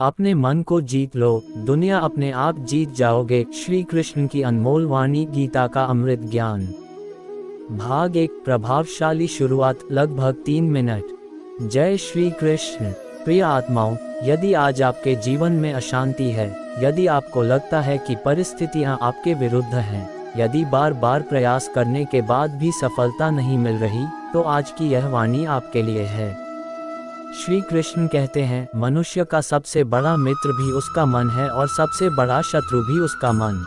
अपने मन को जीत लो, दुनिया अपने आप जीत जाओगे। श्री कृष्ण की अनमोल वाणी, गीता का अमृत ज्ञान। भाग 1, प्रभावशाली शुरुआत, लगभग 3 मिनट। जय श्री कृष्ण। प्रिय आत्माओं, यदि आज आपके जीवन में अशांति है, यदि आपको लगता है कि परिस्थितियां आपके विरुद्ध हैं, यदि बार बार प्रयास करने के बाद भी सफलता नहीं मिल रही, तो आज की यह वाणी आपके लिए है। श्री कृष्ण कहते हैं, मनुष्य का सबसे बड़ा मित्र भी उसका मन है और सबसे बड़ा शत्रु भी उसका मन।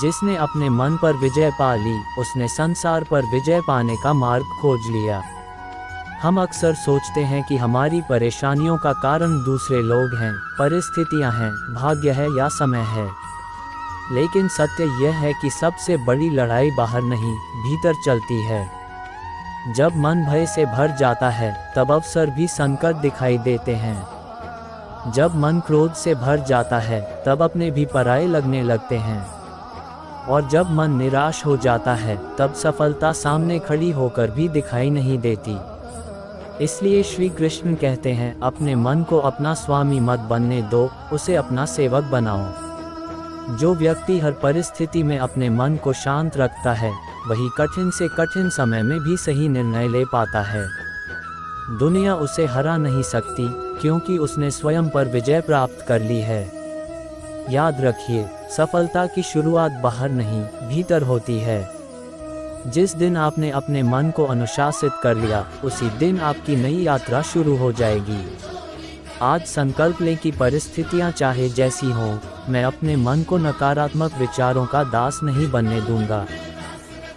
जिसने अपने मन पर विजय पा ली, उसने संसार पर विजय पाने का मार्ग खोज लिया। हम अक्सर सोचते हैं कि हमारी परेशानियों का कारण दूसरे लोग हैं, परिस्थितियां हैं, भाग्य है या समय है। लेकिन सत्य यह है कि सबसे बड़ी लड़ाई बाहर नहीं, भीतर चलती है। जब मन भय से भर जाता है, तब अवसर भी संकट दिखाई देते हैं। जब मन क्रोध से भर जाता है, तब अपने भी पराये लगने लगते हैं। और जब मन निराश हो जाता है, तब सफलता सामने खड़ी होकर भी दिखाई नहीं देती। इसलिए श्री कृष्ण कहते हैं, अपने मन को अपना स्वामी मत बनने दो, उसे अपना सेवक बनाओ। जो व्यक्ति हर परिस्थिति में अपने मन को शांत रखता है, वही कठिन से कठिन समय में भी सही निर्णय ले पाता है। दुनिया उसे हरा नहीं सकती, क्योंकि उसने स्वयं पर विजय प्राप्त कर ली है। याद रखिए, सफलता की शुरुआत बाहर नहीं, भीतर होती है। जिस दिन आपने अपने मन को अनुशासित कर लिया, उसी दिन आपकी नई यात्रा शुरू हो जाएगी। आज संकल्प लें कि परिस्थितियां चाहे जैसी हों, मैं अपने मन को नकारात्मक विचारों का दास नहीं बनने दूंगा।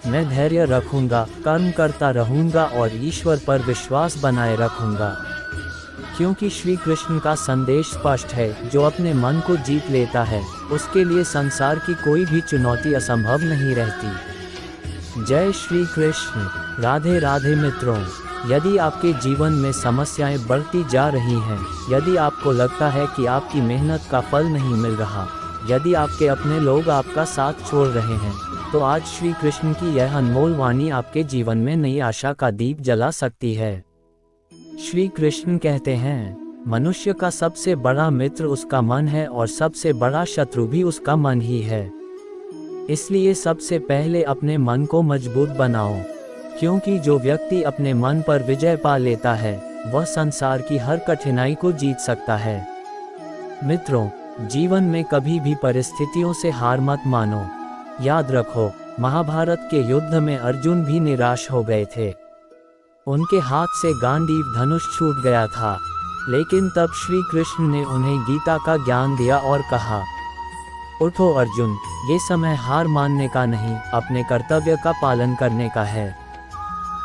मैं धैर्य रखूंगा, कर्म करता रहूंगा और ईश्वर पर विश्वास बनाए रखूंगा। क्योंकि श्री कृष्ण का संदेश स्पष्ट है, जो अपने मन को जीत लेता है, उसके लिए संसार की कोई भी चुनौती असंभव नहीं रहती। जय श्री कृष्ण। राधे राधे मित्रों, यदि आपके जीवन में समस्याएं बढ़ती जा रही हैं, यदि आपको लगता है कि आपकी मेहनत का फल नहीं मिल रहा, यदि आपके अपने लोग आपका साथ छोड़ रहे हैं, तो आज श्री कृष्ण की यह अनमोल वाणी आपके जीवन में नई आशा का दीप जला सकती है। श्री कृष्ण कहते हैं, मनुष्य का सबसे बड़ा मित्र उसका मन है और सबसे बड़ा शत्रु भी उसका मन ही है। इसलिए सबसे पहले अपने मन को मजबूत बनाओ, क्योंकि जो व्यक्ति अपने मन पर विजय पा लेता है, वह संसार की हर कठिनाई को जीत सकता है। मित्रों, जीवन में कभी भी परिस्थितियों से हार मत मानो। याद रखो, महाभारत के युद्ध में अर्जुन भी निराश हो गए थे। उनके हाथ से गांडीव धनुष छूट गया था, लेकिन तब श्री कृष्ण ने उन्हें गीता का ज्ञान दिया और कहा, उठो अर्जुन, ये समय हार मानने का नहीं, अपने कर्तव्य का पालन करने का है।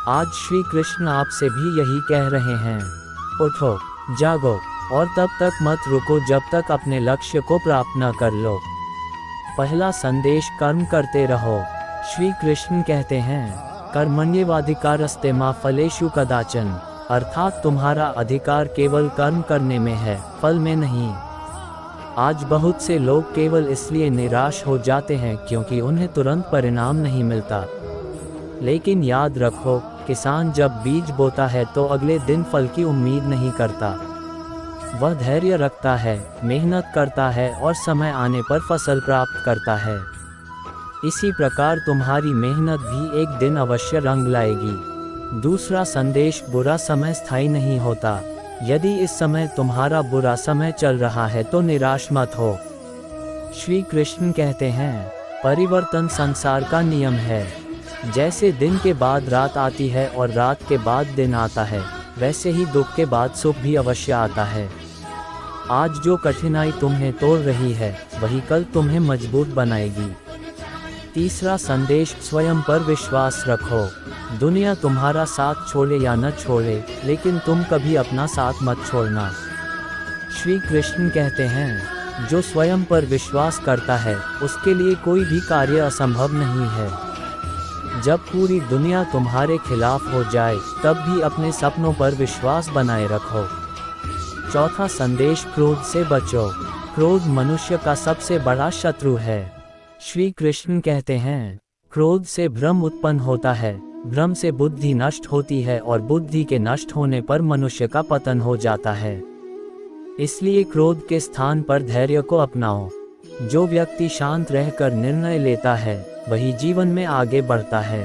आज श्री कृष्ण आपसे भी यही कह रहे हैं, उठो, जागो और तब तक मत रुको जब तक अपने लक्ष्य को प्राप्त न कर लो। पहला संदेश, कर्म करते रहो। श्री कृष्ण कहते हैं, कर्मण्येवाधिकारस्ते मा फलेषु कदाचन, अर्थात तुम्हारा अधिकार केवल कर्म करने में है, फल में नहीं। आज बहुत से लोग केवल इसलिए निराश हो जाते हैं क्योंकि उन्हें तुरंत परिणाम नहीं मिलता। लेकिन याद रखो, किसान जब बीज बोता है तो अगले दिन फल की उम्मीद नहीं करता। वह धैर्य रखता है, मेहनत करता है और समय आने पर फसल प्राप्त करता है। इसी प्रकार तुम्हारी मेहनत भी एक दिन अवश्य रंग लाएगी। दूसरा संदेश, बुरा समय स्थायी नहीं होता। यदि इस समय तुम्हारा बुरा समय चल रहा है तो निराश मत हो। श्री कृष्ण कहते हैं, परिवर्तन संसार का नियम है। जैसे दिन के बाद रात आती है और रात के बाद दिन आता है, वैसे ही दुख के बाद सुख भी अवश्य आता है। आज जो कठिनाई तुम्हें तोड़ रही है, वही कल तुम्हें मजबूत बनाएगी। तीसरा संदेश, स्वयं पर विश्वास रखो। दुनिया तुम्हारा साथ छोड़े या न छोड़े, लेकिन तुम कभी अपना साथ मत छोड़ना। श्री कृष्ण कहते हैं, जो स्वयं पर विश्वास करता है, उसके लिए कोई भी कार्य असंभव नहीं है। जब पूरी दुनिया तुम्हारे खिलाफ हो जाए, तब भी अपने सपनों पर विश्वास बनाए रखो। चौथा संदेश, क्रोध से बचो। क्रोध मनुष्य का सबसे बड़ा शत्रु है। श्री कृष्ण कहते हैं, क्रोध से भ्रम उत्पन्न होता है, भ्रम से बुद्धि नष्ट होती है और बुद्धि के नष्ट होने पर मनुष्य का पतन हो जाता है। इसलिए क्रोध के स्थान पर धैर्य को अपनाओ। जो व्यक्ति शांत रहकर निर्णय लेता है वही जीवन में आगे बढ़ता है।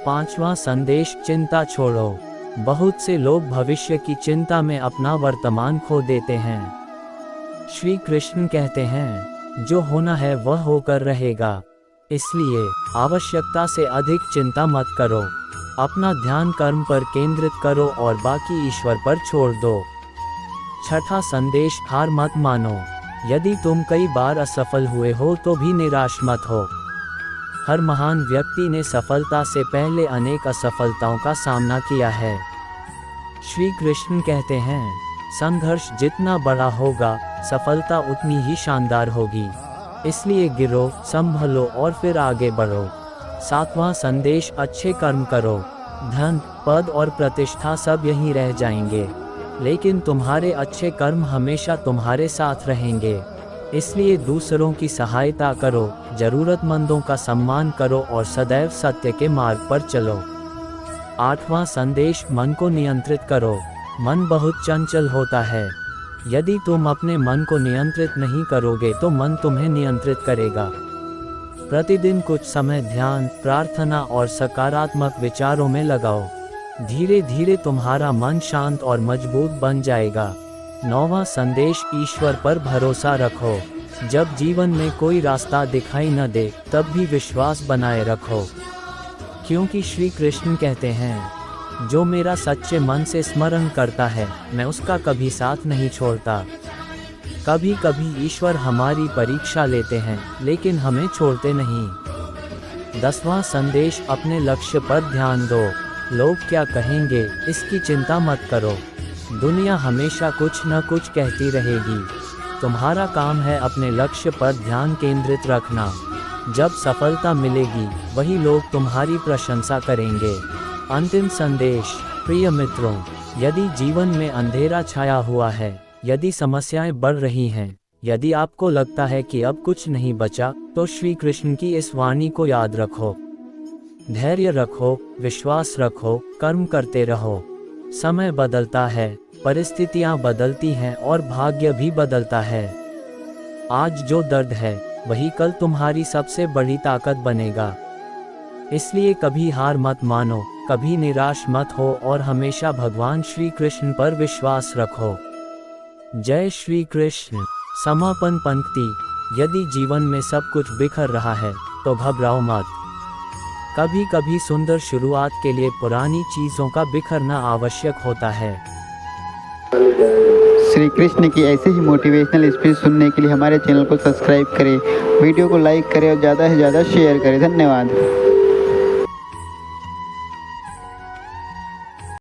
5वां संदेश, चिंता छोड़ो। बहुत से लोग भविष्य की चिंता में अपना वर्तमान खो देते हैं। श्री कृष्ण कहते हैं, जो होना है वह होकर रहेगा, इसलिए आवश्यकता से अधिक चिंता मत करो। अपना ध्यान कर्म पर केंद्रित करो और बाकी ईश्वर पर छोड़ दो। 6वां संदेश, हार मत मानो। यदि तुम कई बार असफल हुए हो तो भी निराश मत हो। हर महान व्यक्ति ने सफलता से पहले अनेक असफलताओं का सामना किया है। श्री कृष्ण कहते हैं, संघर्ष जितना बड़ा होगा सफलता उतनी ही शानदार होगी। इसलिए गिरो, संभलो और फिर आगे बढ़ो। 7वां संदेश, अच्छे कर्म करो। धन, पद और प्रतिष्ठा सब यहीं रह जाएंगे, लेकिन तुम्हारे अच्छे कर्म हमेशा तुम्हारे साथ रहेंगे। इसलिए दूसरों की सहायता करो, जरूरतमंदों का सम्मान करो और सदैव सत्य के मार्ग पर चलो। 8वां संदेश, मन को नियंत्रित करो। मन बहुत चंचल होता है। यदि तुम अपने मन को नियंत्रित नहीं करोगे तो मन तुम्हें नियंत्रित करेगा। प्रतिदिन कुछ समय ध्यान, प्रार्थना और सकारात्मक विचारों में लगाओ। धीरे धीरे तुम्हारा मन शांत और मजबूत बन जाएगा। 9वां संदेश, ईश्वर पर भरोसा रखो। जब जीवन में कोई रास्ता दिखाई न दे तब भी विश्वास बनाए रखो, क्योंकि श्री कृष्ण कहते हैं, जो मेरा सच्चे मन से स्मरण करता है मैं उसका कभी साथ नहीं छोड़ता। कभी कभी ईश्वर हमारी परीक्षा लेते हैं लेकिन हमें छोड़ते नहीं। 10वां संदेश, अपने लक्ष्य पर ध्यान दो। लोग क्या कहेंगे इसकी चिंता मत करो। दुनिया हमेशा कुछ न कुछ कहती रहेगी। तुम्हारा काम है अपने लक्ष्य पर ध्यान केंद्रित रखना। जब सफलता मिलेगी वही लोग तुम्हारी प्रशंसा करेंगे। अंतिम संदेश, प्रिय मित्रों, यदि जीवन में अंधेरा छाया हुआ है, यदि समस्याएं बढ़ रही हैं, यदि आपको लगता है कि अब कुछ नहीं बचा, तो श्री कृष्ण की इस वाणी को याद रखो। धैर्य रखो, विश्वास रखो, कर्म करते रहो। समय बदलता है, परिस्थितियां बदलती हैं और भाग्य भी बदलता है। आज जो दर्द है वही कल तुम्हारी सबसे बड़ी ताकत बनेगा। इसलिए कभी हार मत मानो, कभी निराश मत हो और हमेशा भगवान श्री कृष्ण पर विश्वास रखो। जय श्री कृष्ण। समापन पंक्ति, यदि जीवन में सब कुछ बिखर रहा है तो घबराओ मत। कभी कभी सुंदर शुरुआत के लिए पुरानी चीज़ों का बिखरना आवश्यक होता है। श्री कृष्ण की ऐसे ही मोटिवेशनल स्पीच सुनने के लिए हमारे चैनल को सब्सक्राइब करें, वीडियो को लाइक करें और ज़्यादा से ज़्यादा शेयर करें। धन्यवाद।